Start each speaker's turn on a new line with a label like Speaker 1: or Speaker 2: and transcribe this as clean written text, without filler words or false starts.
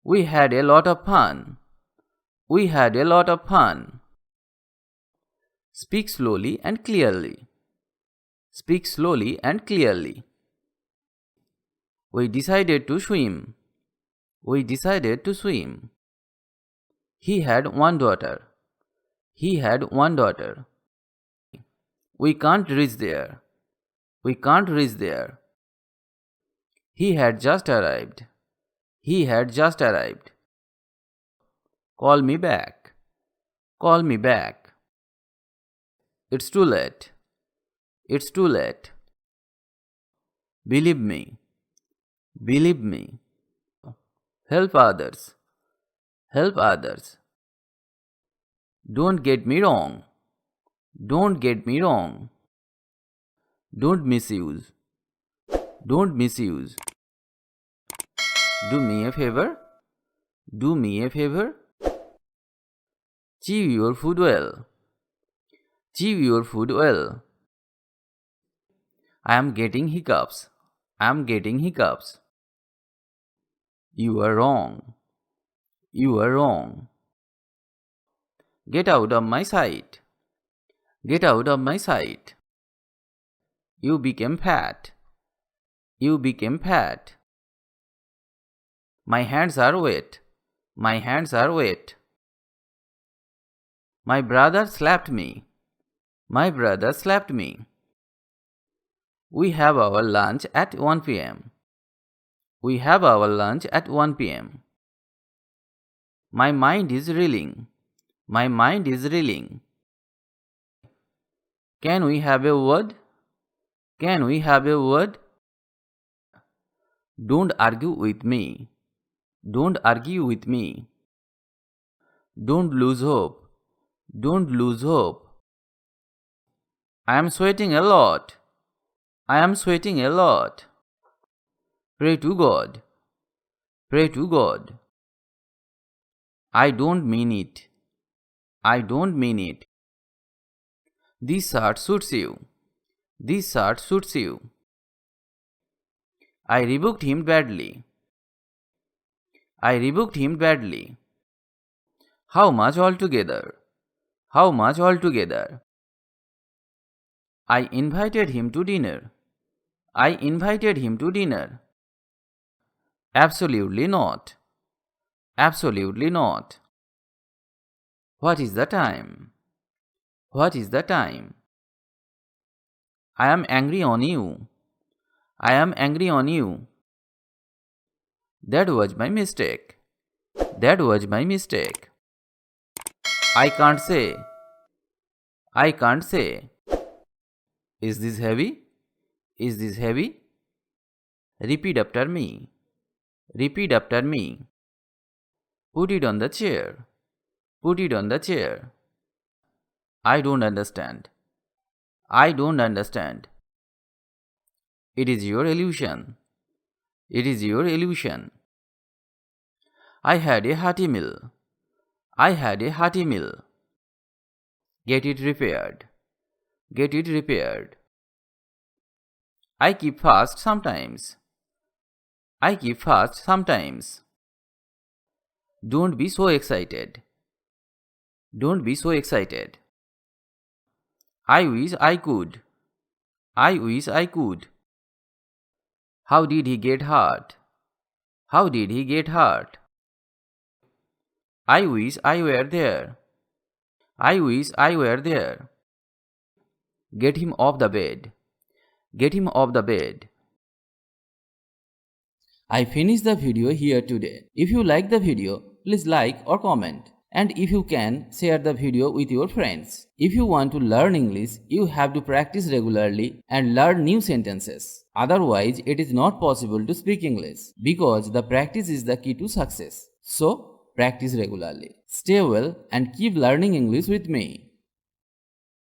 Speaker 1: We had a lot of fun. We had a lot of fun. Speak slowly and clearly. Speak slowly and clearly. We decided to swim. We decided to swim. He had one daughter. He had one daughter. We can't reach there. We can't reach there. He had just arrived. He had just arrived. Call me back. Call me back. It's too late. It's too late. Believe me. Believe me. Help others. Help others. Don't get me wrong. Don't get me wrong. Don't misuse. Don't misuse. Do me a favor. Do me a favor. Chew your food well. Chew your food well. I am getting hiccups. I am getting hiccups. You are wrong. You are wrong. Get out of my sight. Get out of my sight. You became fat. You became fat. My hands are wet. My hands are wet. My brother slapped me. My brother slapped me. We have our lunch at 1 p.m. We have our lunch at 1 p.m. My mind is reeling. My mind is reeling. Can we have a word? Can we have a word? Don't argue with me. Don't argue with me. Don't lose hope. Don't lose hope. I am sweating a lot. I am sweating a lot. Pray to God. Pray to God. I don't mean it. I don't mean it. This shirt suits you. This shirt suits you. I rebuked him badly. I rebuked him badly. How much altogether? How much altogether? I invited him to dinner. I invited him to dinner. Absolutely not. Absolutely not. What is the time? What is the time? I am angry on you. I am angry on you. That was my mistake. That was my mistake. I can't say. I can't say. Is this heavy? Is this heavy? Repeat after me. Repeat after me. Put it on the chair. Put it on the chair. I don't understand. I don't understand. It is your illusion. It is your illusion. I had a hearty meal. I had a hearty meal. Get it repaired. Get it repaired. I keep fast sometimes. I keep fast sometimes. Don't be so excited. Don't be so excited. I wish I could. I wish I could. How did he get hurt? How did he get hurt? I wish I were there. I wish I were there. Get him off the bed. Get him off the bed. I finished the video here today. If you like the video, please like or comment. And if you can, share the video with your friends. If you want to learn English, you have to practice regularly and learn new sentences. Otherwise, it is not possible to speak English because the practice is the key to success. So, practice regularly. Stay well and keep learning English with me.